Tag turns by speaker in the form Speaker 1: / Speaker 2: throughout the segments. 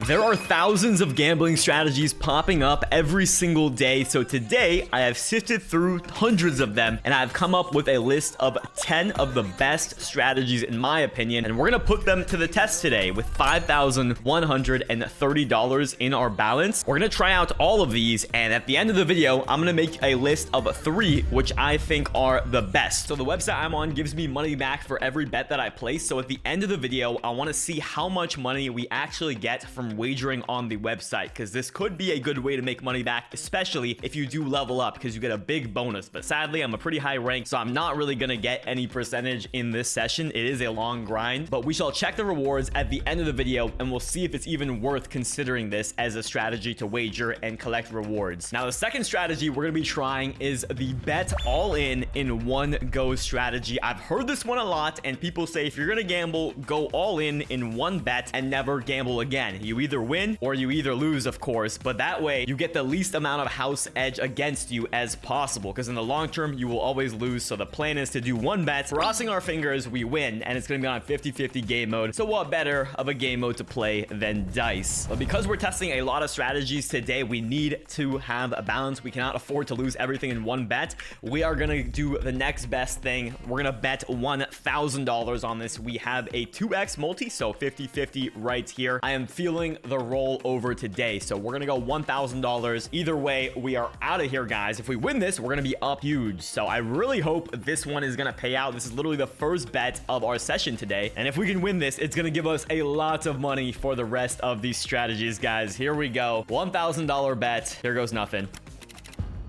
Speaker 1: There are thousands of gambling strategies popping up every single day, so today I have sifted through hundreds of them and I've come up with a list of 10 of the best strategies in my opinion, and we're gonna put them to the test today with $5,130 in our balance. We're gonna try out all of these, and at the end of the video I'm gonna make a list of 3 which I think are the best. So the website I'm on gives me money back for every bet that I place, so at the end of the video I want to see how much money we actually get from wagering on the website, because this could be a good way to make money back, especially if you do level up, because you get a big bonus. But sadly I'm a pretty high rank, so I'm not really gonna get any percentage in this session. It is a long grind, but we shall check the rewards at the end of the video and we'll see if it's even worth considering this as a strategy to wager and collect rewards. Now the second strategy we're gonna be trying is the bet all in one go strategy. I've heard this one a lot, and people say if you're gonna gamble, go all in one bet and never gamble again. You either win or you either lose, of course, but that way you get the least amount of house edge against you as possible, because in the long term you will always lose. So the plan is to do one bet, crossing our fingers we win, and it's gonna be on 50-50 game mode. So what better of a game mode to play than dice? But because we're testing a lot of strategies today, we need to have a balance. We cannot afford to lose everything in one bet. We are gonna do the next best thing. We're gonna bet $1,000 on this. We have a 2x multi, so 50-50 right here. I am feeling the roll over today, so we're gonna go $1,000. Either way, we are out of here, guys. If we win this, we're gonna be up huge, so I really hope this one is gonna pay out. This is literally the first bet of our session today, and if we can win this, it's gonna give us a lot of money for the rest of these strategies, guys. Here we go. $1,000 bet. Here goes nothing.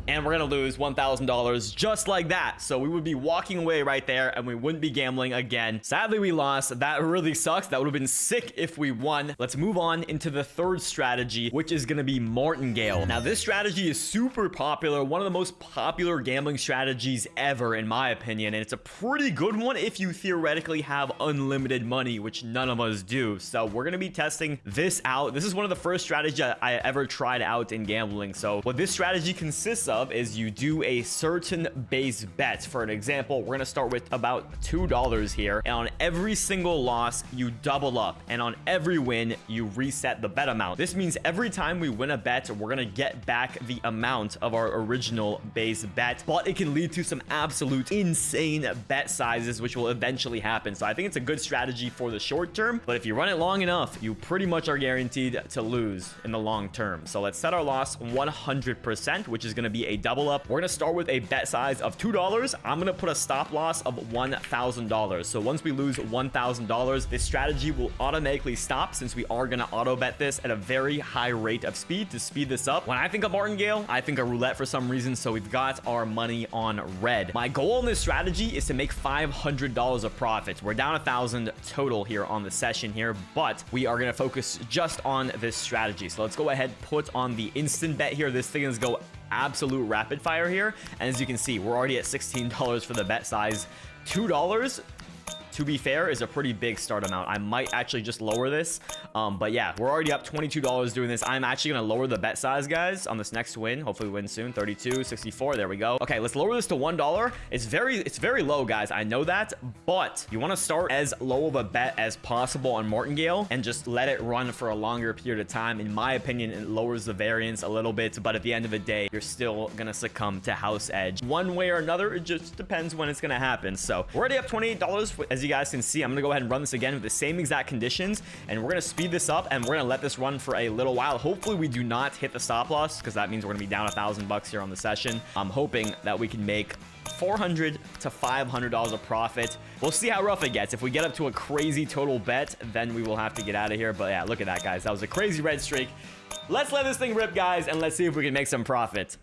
Speaker 1: And we're gonna lose $1,000 just like that. So we would be walking away right there and we wouldn't be gambling again. Sadly, we lost. That really sucks. That would have been sick if we won. Let's move on into the third strategy, which is gonna be Martingale. Now this strategy is super popular, one of the most popular gambling strategies ever in my opinion, and it's a pretty good one if you theoretically have unlimited money, which none of us do. So we're gonna be testing this out. This is one of the first strategies I ever tried out in gambling. So what this strategy consists of is you do a certain base bet. For an example, we're gonna start with about $2 here, and on every single loss you double up, and on every win you reset the bet amount. This means every time we win a bet, we're gonna get back the amount of our original base bet, but it can lead to some absolute insane bet sizes, which will eventually happen. So I think it's a good strategy for the short term, but if you run it long enough, you pretty much are guaranteed to lose in the long term. So let's set our loss 100%, which is gonna be a double up. We're gonna start with a bet size of $2. I'm gonna put a stop loss of $1,000. So once we lose $1,000, this strategy will automatically stop, since we are gonna auto bet this at a very high rate of speed to speed this up. When I think of Martingale, I think of roulette for some reason, so we've got our money on red. My goal in this strategy is to make $500 of profit. We're down 1,000 total here on the session here, but we are gonna focus just on this strategy. So let's go ahead, put on the instant bet here. This thing is go absolute rapid fire here, and as you can see, we're already at $16 for the bet size. $2, to be fair, is a pretty big start amount. I might actually just lower this, but yeah, we're already up $22 doing this. I'm actually gonna lower the bet size, guys, on this next win. Hopefully we win soon. 32, 64, there we go. Okay, let's lower this to $1. It's very low, guys, I know that, but you want to start as low of a bet as possible on Martingale and just let it run for a longer period of time. In my opinion, it lowers the variance a little bit, but at the end of the day, you're still gonna succumb to house edge one way or another. It just depends when it's gonna happen. So we're already up $28. As you guys can see, I'm gonna go ahead and run this again with the same exact conditions, and we're gonna speed this up and we're gonna let this run for a little while. Hopefully we do not hit the stop loss, because that means we're gonna be down $1,000 here on the session. I'm hoping that we can make $400 to $500 of profit. We'll see how rough it gets. If we get up to a crazy total bet, then we will have to get out of here. But yeah, look at that, guys. That was a crazy red streak. Let's let this thing rip, guys, and let's see if we can make some profit.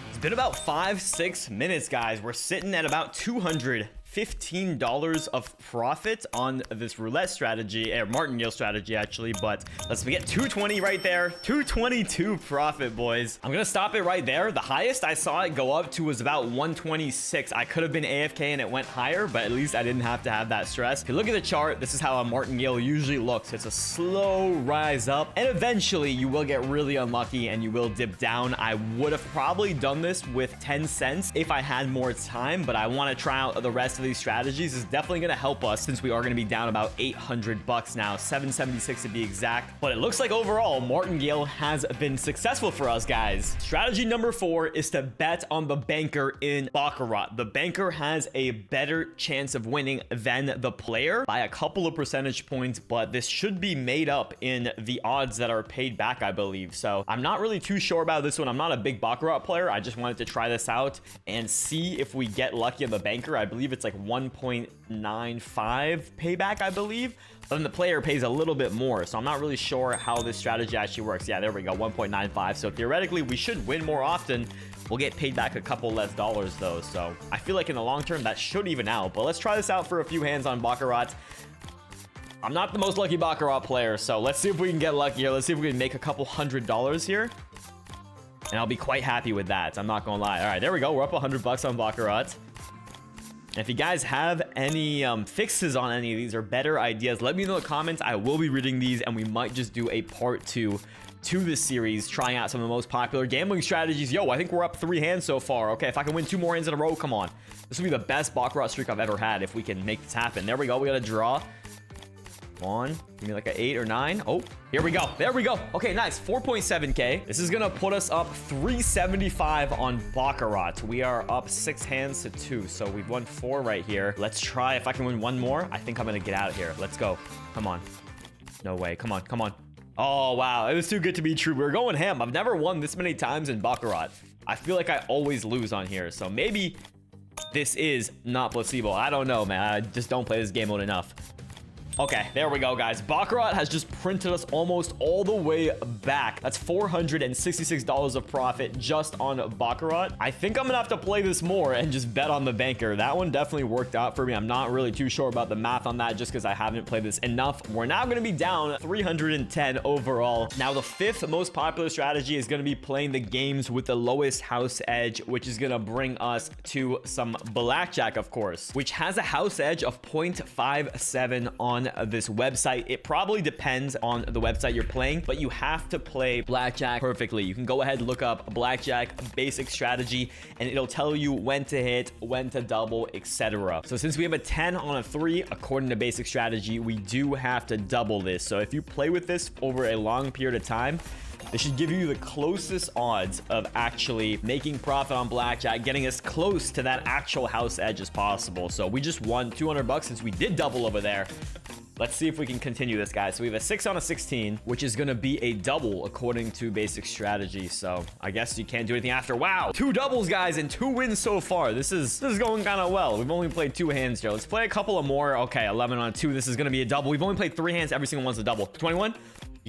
Speaker 1: It's been about 5-6 minutes, guys. We're sitting at about $215 of profit on this roulette strategy, or Martingale strategy actually, but let's get 220 right there. 222 profit, boys. I'm gonna stop it right there. The highest I saw it go up to was about 126. I could have been AFK and it went higher, but at least I didn't have to have that stress. If you look at the chart, this is how a Martingale usually looks. It's a slow rise up, and eventually you will get really unlucky and you will dip down. I would have probably done this with 10 cents if I had more time, but I want to try out the rest of these strategies is definitely going to help us since we are going to be down about 800 bucks now, 776 to be exact. But it looks like overall Martingale has been successful for us, guys. Strategy number 4 is to bet on the banker in Baccarat. The banker has a better chance of winning than the player by a couple of percentage points, but this should be made up in the odds that are paid back, I believe. So I'm not really too sure about this one. I'm not a big Baccarat player. I just wanted to try this out and see if we get lucky on the banker. I believe it's like 1.95 payback, I believe. But then the player pays a little bit more, so I'm not really sure how this strategy actually works. Yeah, there we go, 1.95. So theoretically, we should win more often. We'll get paid back a couple less dollars, though. So I feel like in the long term, that should even out. But let's try this out for a few hands on Baccarat. I'm not the most lucky Baccarat player, so let's see if we can get lucky here. Let's see if we can make a couple $100 here. And I'll be quite happy with that. I'm not gonna lie. All right, there we go. We're up 100 bucks on Baccarat. If you guys have any fixes on any of these or better ideas, let me know in the comments. I will be reading these, and we might just do a part 2 to this series, trying out some of the most popular gambling strategies. Yo, I think we're up 3 hands so far. Okay, if I can win 2 more hands in a row, come on. This will be the best Baccarat streak I've ever had if we can make this happen. There we go. We got a draw. Come on, give me like an 8 or 9. Oh, here we go. There we go. Okay, nice. 4.7k. This is gonna put us up 375 on Baccarat. We are up 6 hands to 2, so we've won 4 right here. Let's try if I can win 1 more. I think I'm gonna get out of here. Let's go. Come on. No way. Come on. Come on. Oh, wow. It was too good to be true. We're going ham. I've never won this many times in Baccarat. I feel like I always lose on here, so maybe this is not placebo. I don't know, man. I just don't play this game mode enough. Okay, there we go, guys. Baccarat has just printed us almost all the way back. That's $466 of profit just on Baccarat. I think I'm gonna have to play this more and just bet on the banker. That one definitely worked out for me. I'm not really too sure about the math on that just because I haven't played this enough. We're now gonna be down 310 overall. Now, the 5th most popular strategy is gonna be playing the games with the lowest house edge, which is gonna bring us to some Blackjack, of course, which has a house edge of 0.57 on this website. It probably depends on the website you're playing, but you have to play Blackjack perfectly. You can go ahead and look up Blackjack basic strategy, and it'll tell you when to hit, when to double, etc. So since we have a 10 on a 3, according to basic strategy, we do have to double this. So if you play with this over a long period of time, this should give you the closest odds of actually making profit on Blackjack, getting as close to that actual house edge as possible. So we just won 200 bucks since we did double over there. Let's see if we can continue this, guys. So we have a 6 on a 16, which is going to be a double according to basic strategy. So I guess you can't do anything after. Wow, 2 doubles, guys, and 2 wins so far. This is going kind of well. We've only played 2 hands, Joe. Let's play a couple of more. Okay, 11 on 2. This is going to be a double. We've only played 3 hands. Every single one's a double. 21.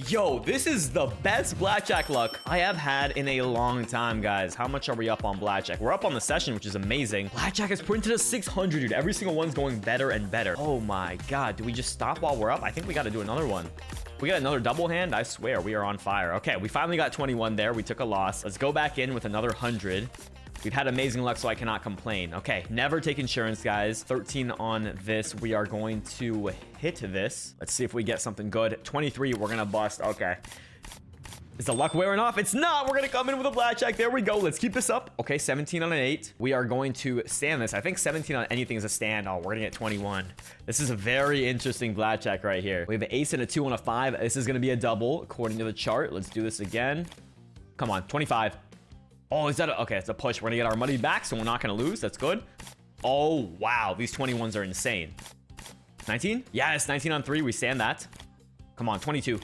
Speaker 1: Yo, this is the best Blackjack luck I have had in a long time, guys. How much are we up on Blackjack? We're up on the session, which is amazing. Blackjack has printed us 600, dude. Every single one's going better and better. Oh my God. Do we just stop while we're up? I think we got to do another one. We got another double hand. I swear we are on fire. Okay, we finally got 21 there. We took a loss. Let's go back in with another 100. We've had amazing luck, so I cannot complain. Okay, never take insurance, guys. 13 on this. We are going to hit this. Let's see if we get something good. 23, we're going to bust. Okay. Is the luck wearing off? It's not. We're going to come in with a Blackjack. There we go. Let's keep this up. Okay, 17 on an 8. We are going to stand this. I think 17 on anything is a stand. Oh, we're going to get 21. This is a very interesting Blackjack right here. We have an ace and a 2 on a 5. This is going to be a double according to the chart. Let's do this again. Come on, 25. Oh, is that okay? It's a push. We're gonna get our money back, so we're not gonna lose. That's good. Oh, wow. These 21s are insane. 19? Yes, 19 on 3. We stand that. Come on, 22.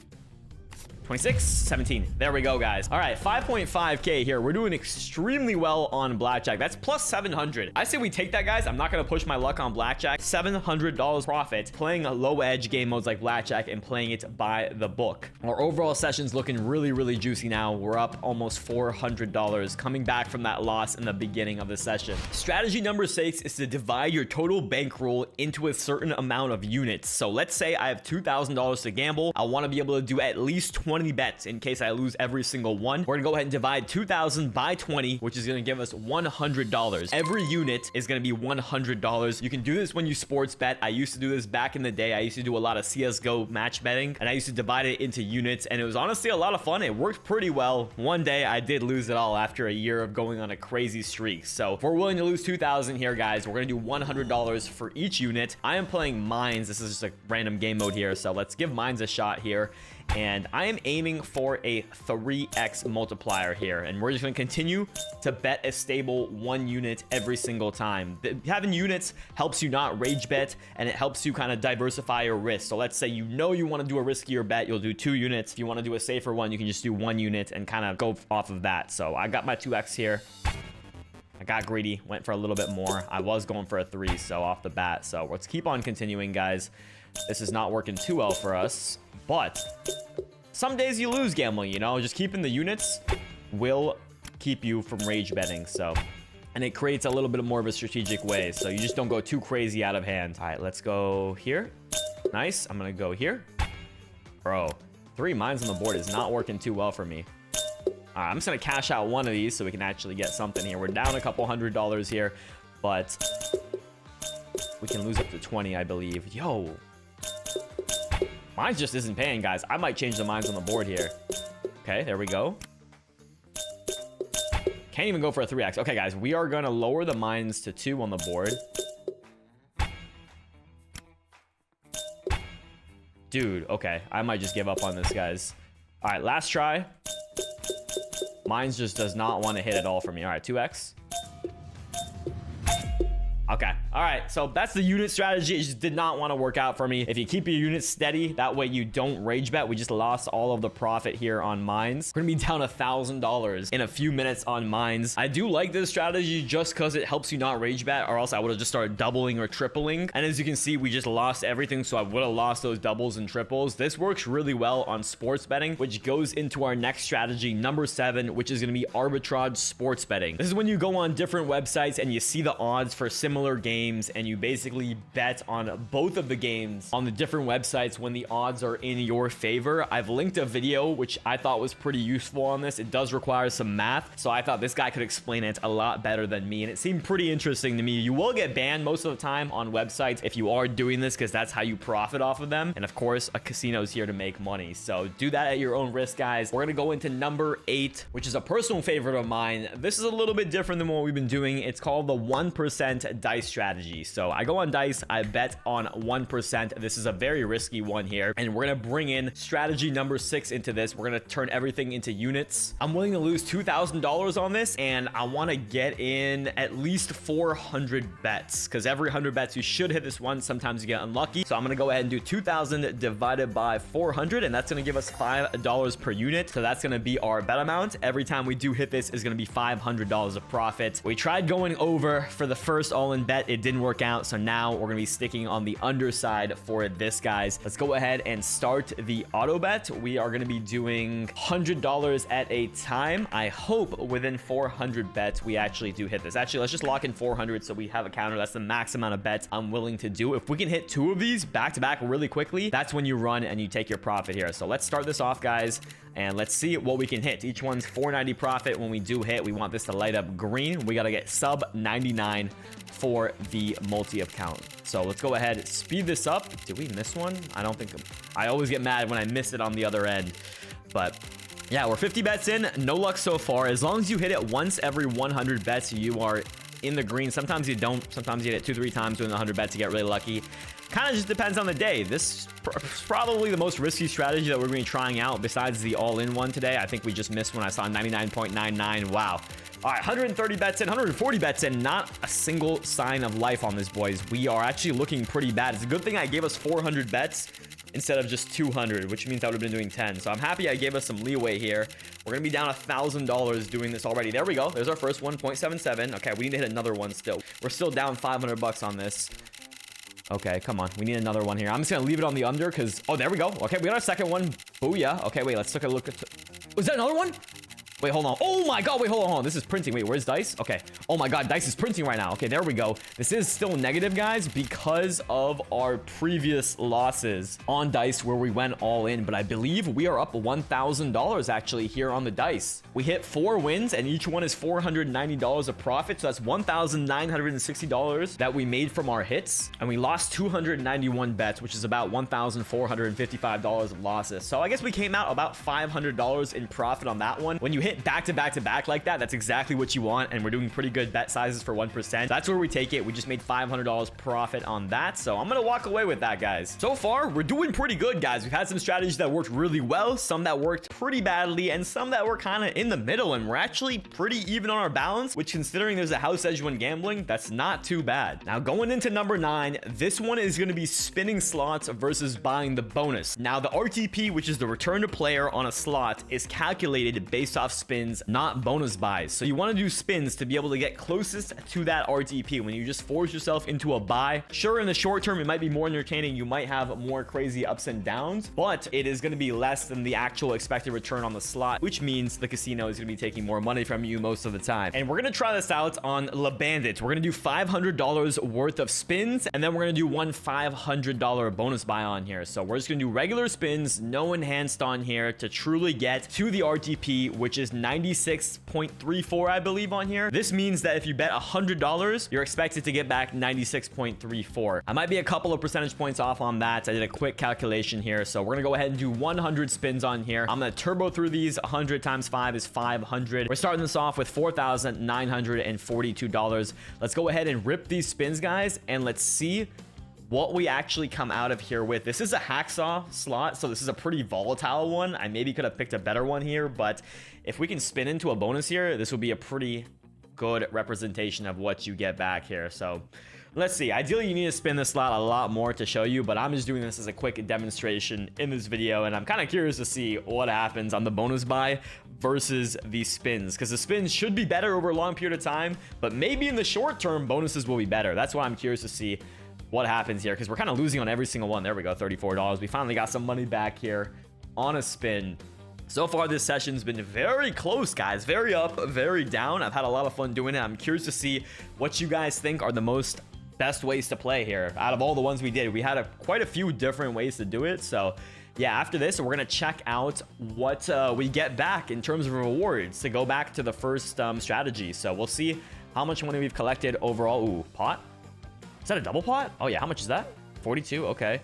Speaker 1: 26, 17. There we go, guys. All right, 5.5k here. We're doing extremely well on Blackjack. That's plus 700. I say we take that, guys. I'm not going to push my luck on Blackjack. $700 profit playing a low edge game modes like Blackjack and playing it by the book. Our overall session's looking really, really juicy now. We're up almost $400 coming back from that loss in the beginning of the session. Strategy number 6 is to divide your total bankroll into a certain amount of units. So let's say I have $2,000 to gamble. I want to be able to do at least 20 20 bets in case I lose every single one. We're gonna go ahead and divide 2,000 by 20, which is gonna give us $100. Every unit is gonna be $100. You can do this when you sports bet. I used to do this back in the day. I used to do a lot of CSGO match betting, and I used to divide it into units, and it was honestly a lot of fun. It worked pretty well. One day I did lose it all after a year of going on a crazy streak. So if we're willing to lose 2,000 here, guys, we're gonna do $100 for each unit. I am playing mines. This is just a random game mode here, so let's give mines a shot here. And I am aiming for a 3x multiplier here, and we're just going to continue to bet a stable 1 unit every single time. Having units helps you not rage bet, and it helps you kind of diversify your risk. So let's say you want to do a riskier bet, you'll do 2 units. If you want to do a safer one, you can just do 1 unit and kind of go off of that. So I got my 2x here. I got greedy, went for a little bit more. I was going for a 3, so off the bat. So let's keep on continuing, guys. This is not working too well for us, but some days you lose gambling, you know. Just keeping the units will keep you from rage betting. So, and it creates a little bit more of a strategic way, so you just don't go too crazy out of hand. All right, let's go here. Nice. I'm gonna go here. Bro, 3 mines on the board is not working too well for me. All right, I'm just gonna cash out one of these so we can actually get something here. We're down a couple $100 here, but we can lose up to 20, I believe. Yo, mine just isn't paying, guys. I might change the mines on the board here. Okay, there we go. Can't even go for a 3x. Okay, guys, we are gonna lower the mines to 2 on the board. Dude, okay, I might just give up on this, guys. All right, last try. Mines just does not want to hit at all for me. All right, 2x. Okay. All right. So that's the unit strategy. It just did not want to work out for me. If you keep your units steady, that way you don't rage bet. We just lost all of the profit here on mines. We're going to be down $1,000 in a few minutes on mines. I do like this strategy just because it helps you not rage bet, or else I would have just started doubling or tripling. And as you can see, we just lost everything. So I would have lost those doubles and triples. This works really well on sports betting, which goes into our next strategy, number 7, which is going to be arbitrage sports betting. This is when you go on different websites and you see the odds for similar games, and you basically bet on both of the games on the different websites when the odds are in your favor. I've linked a video which I thought was pretty useful on this. It does require some math, so I thought this guy could explain it a lot better than me, and it seemed pretty interesting to me. You will get banned most of the time on websites if you are doing this, because that's how you profit off of them. And of course, a casino is here to make money, so do that at your own risk, guys. We're gonna go into number 8, which is a personal favorite of mine. This is a little bit different than what we've been doing. It's called the 1% dice strategy. So I go on dice, I bet on 1%. This is a very risky one here, and we're gonna bring in strategy number 6 into this. We're gonna turn everything into units. I'm willing to lose $2,000 on this, and I want to get in at least 400 bets, because every 100 bets you should hit this one. Sometimes you get unlucky, so I'm gonna go ahead and do 2,000 divided by 400, and that's gonna give us $5 per unit. So that's gonna be our bet amount. Every time we do hit this is gonna be $500 of profit. We tried going over for the first all-in bet. It didn't work out, so now we're gonna be sticking on the underside for this, guys. Let's go ahead and start the auto bet. We are gonna be doing $100 at a time. I hope within 400 bets we actually do hit this. Actually, let's just lock in 400 so we have a counter. That's the max amount of bets I'm willing to do. If we can hit 2 of these back to back really quickly, that's when you run and you take your profit here. So let's start this off, guys, and let's see what we can hit. Each one's $4.90 profit. When we do hit, we want this to light up green. We got to get sub 99 for the multi account. So let's go ahead, speed this up. Did we miss one? I don't think. I always get mad when I miss it on the other end, but yeah, we're 50 bets in. No luck so far. As long as you hit it once every 100 bets, you are in the green. Sometimes you don't. Sometimes you hit it 2-3 times within 100 bets. You get really lucky. Kind of just depends on the day. This is probably the most risky strategy that we're going to be trying out besides the all-in one today. I think we just missed when I saw 99.99. Wow. All right, 130 bets in, 140 bets in. Not a single sign of life on this, boys. We are actually looking pretty bad. It's a good thing I gave us 400 bets instead of just 200, which means I would have been doing 10. So I'm happy I gave us some leeway here. We're going to be down $1,000 doing this already. There we go. There's our first 1.77. Okay, we need to hit another one still. We're still down 500 bucks on this. Okay, come on. We need another one here. I'm just going to leave it on the under because... Oh, there we go. Okay, we got our second one. Booyah. Okay, wait. Let's take a look at... Was that another one? Wait, hold on. Oh my god, wait, hold on. This is printing. Wait, where's dice? Okay. Oh my god, dice is printing right now. Okay, there we go. This is still negative, guys, because of our previous losses on dice where we went all in. But I believe we are up $1,000 actually here on the dice. We hit 4 wins and each one is $490 of profit. So that's $1,960 that we made from our hits. And we lost 291 bets, which is about $1,455 of losses. So I guess we came out about $500 in profit on that one. When you hit back to back to back like that, that's exactly what you want. And we're doing pretty good bet sizes for 1%. That's where we take it. We just made $500 profit on that. So I'm going to walk away with that, guys. So far, we're doing pretty good, guys. We've had some strategies that worked really well, some that worked pretty badly, and some that were kind of in the middle. And we're actually pretty even on our balance, which considering there's a house edge when gambling, that's not too bad. Now going into number 9, this one is going to be spinning slots versus buying the bonus. Now the RTP, which is the return to player on a slot, is calculated based off spins, not bonus buys. So you want to do spins to be able to get closest to that RTP. When you just force yourself into a buy, sure, in the short term it might be more entertaining, you might have more crazy ups and downs, but it is going to be less than the actual expected return on the slot, which means the casino is going to be taking more money from you most of the time. And we're going to try this out on Le Bandit. We're going to do $500 worth of spins, and then we're going to do one $500 bonus buy on here. So we're just going to do regular spins, no enhanced on here, to truly get to the RTP, which is 96.34, I believe, on here. This means that if you bet $100, you're expected to get back 96.34. I might be a couple of percentage points off on that. I did a quick calculation here. So we're going to go ahead and do 100 spins on here. I'm going to turbo through these. 100 times 5 is 500. We're starting this off with $4,942. Let's go ahead and rip these spins, guys, and let's see what we actually come out of here with. This is a hacksaw slot, so this is a pretty volatile one. I maybe could have picked a better one here, but if we can spin into a bonus here, this will be a pretty good representation of what you get back here. So let's see. Ideally, you need to spin this slot a lot more to show you, but I'm just doing this as a quick demonstration in this video, and I'm kind of curious to see what happens on the bonus buy versus the spins, because the spins should be better over a long period of time, but maybe in the short term, bonuses will be better. That's why I'm curious to see what happens here, because we're kind of losing on every single one. There we go, $34. We finally got some money back here on a spin. So far, this session's been very close, guys. Very up, very down. I've had a lot of fun doing it. I'm curious to see what you guys think are the best ways to play here. Out of all the ones we did, we had quite a few different ways to do it. So yeah, after this, we're going to check out what we get back in terms of rewards to go back to the first strategy. So we'll see how much money we've collected overall. Ooh, pot? Is that a double pot? Oh yeah, how much is that? 42, okay.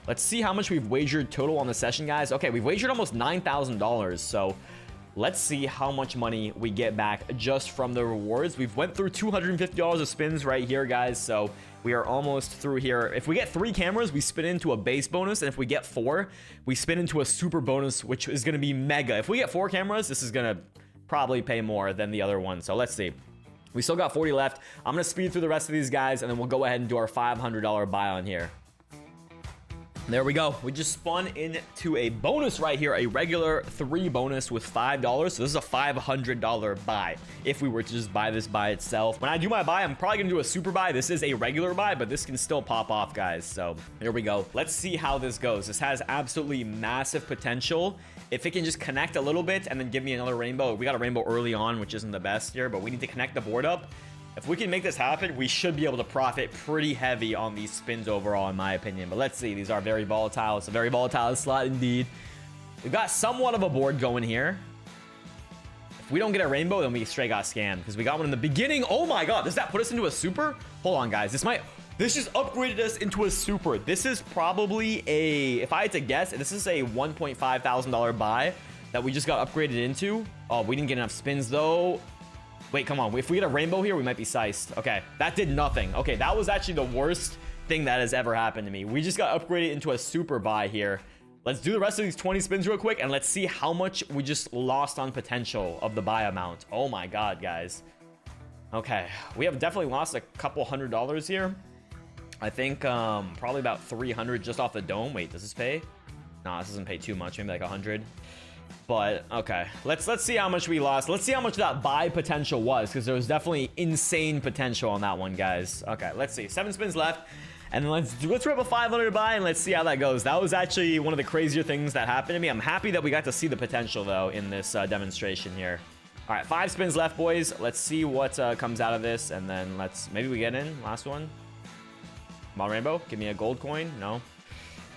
Speaker 1: Let's see how much we've wagered total on the session, guys. Okay, we've wagered almost $9,000, so let's see how much money we get back just from the rewards. We've went through $250 of spins right here, guys, so we are almost through here. If we get 3 cameras, we spin into a base bonus, and if we get 4, we spin into a super bonus, which is going to be mega. If we get 4 cameras, this is going to probably pay more than the other one, so let's see. We still got 40 left. I'm going to speed through the rest of these guys, and then we'll go ahead and do our $500 buy on here. There we go. We just spun into a bonus right here, a regular 3 bonus with $5. So this is a $500 buy if we were to just buy this by itself. When I do my buy, I'm probably going to do a super buy. This is a regular buy, but this can still pop off, guys. So here we go. Let's see how this goes. This has absolutely massive potential. If it can just connect a little bit and then give me another rainbow. We got a rainbow early on, which isn't the best here, but we need to connect the board up. If we can make this happen, we should be able to profit pretty heavy on these spins overall, in my opinion. But let's see. These are very volatile. It's a very volatile slot indeed. We've got somewhat of a board going here. If we don't get a rainbow, then we straight got scammed because we got one in the beginning. Oh my god, does that put us into a super? Hold on, guys. This just upgraded us into a super. This is probably if I had to guess, this is a $1.5 thousand buy that we just got upgraded into. Oh, we didn't get enough spins though. Wait, come on. If we get a rainbow here, we might be siced. Okay, that did nothing. Okay, that was actually the worst thing that has ever happened to me. We just got upgraded into a super buy here. Let's do the rest of these 20 spins real quick, and let's see how much we just lost on potential of the buy amount. Oh my god, guys. Okay, we have definitely lost a couple $100 here. I think probably about 300 just off the dome. Wait, does this pay? No, this doesn't pay too much. Maybe like 100. But okay, let's see how much we lost. Let's see how much that buy potential was, because there was definitely insane potential on that one, guys. Okay, let's see. 7 spins left, and then let's rip a 500 buy and let's see how that goes. That was actually one of the crazier things that happened to me. I'm happy that we got to see the potential though in this demonstration here. All right, 5 spins left, boys. Let's see what comes out of this, and then maybe we get in. Last one. Come on, Rainbow. Give me a gold coin. No.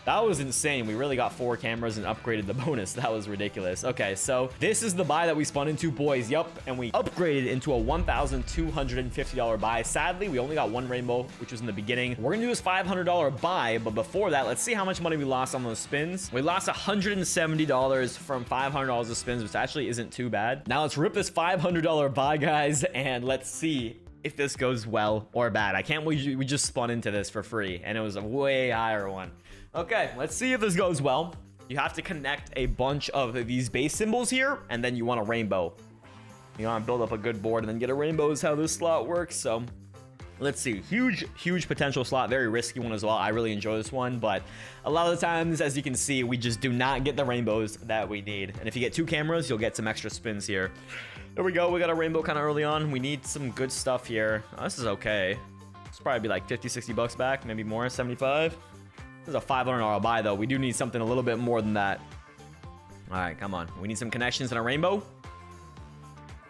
Speaker 1: That was insane. We really got 4 cameras and upgraded the bonus. That was ridiculous. Okay, so this is the buy that we spun into, boys. Yup, and we upgraded into a $1,250 buy. Sadly, we only got 1 rainbow, which was in the beginning. We're gonna do this $500 buy, but before that, let's see how much money we lost on those spins. We lost $170 from $500 of spins, which actually isn't too bad. Now let's rip this $500 buy, guys, and let's see if this goes well or bad. I can't believe we just spun into this for free, and it was a way higher one. Okay, let's see if this goes well. You have to connect a bunch of these base symbols here, and then you want a rainbow. You want to build up a good board and then get a rainbow is how this slot works. So let's see. Huge potential slot. Very risky one as well. I really enjoy this one, but a lot of the times, as you can see, we just do not get the rainbows that we need. And if you get 2 cameras, you'll get some extra spins here. There we go. We got a rainbow kind of early on. We need some good stuff here. Oh, this is okay. This will probably be like 50, 60 bucks back, maybe more, 75. This is a $500 buy, though. We do need something a little bit more than that. All right, come on. We need some connections and a rainbow.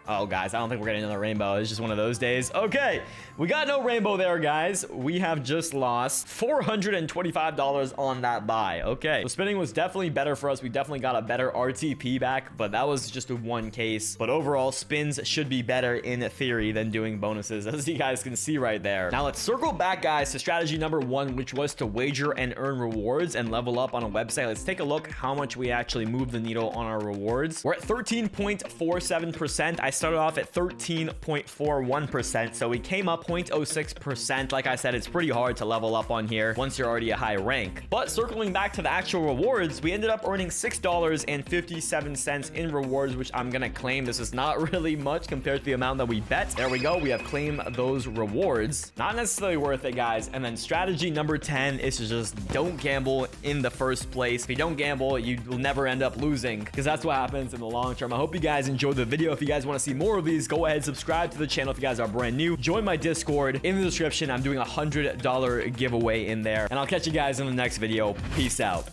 Speaker 1: Oh, guys, I don't think we're getting another rainbow. It's just one of those days. Okay, we got no rainbow there, guys. We have just lost $425 on that buy. Okay, so spinning was definitely better for us. We definitely got a better RTP back, but that was just a one case. But overall, spins should be better in theory than doing bonuses, as you guys can see right there. Now, let's circle back, guys, to strategy number 1, which was to wager and earn rewards and level up on a website. Let's take a look how much we actually moved the needle on our rewards. We're at 13.47%. I started off at 13.41%, so we came up 0.06%. Like I said, it's pretty hard to level up on here once you're already a high rank. But circling back to the actual rewards, we ended up earning $6.57 in rewards, which I'm gonna claim. This is not really much compared to the amount that we bet. There we go. We have claimed those rewards. Not necessarily worth it, guys. And then strategy number 10 is to just don't gamble in the first place. If you don't gamble, you will never end up losing, because that's what happens in the long term. I hope you guys enjoyed the video. If you guys want to see more of these, go ahead, subscribe to the channel if you guys are brand new. Join my Discord in the description. I'm doing a $100 giveaway in there, and I'll catch you guys in the next video. Peace out.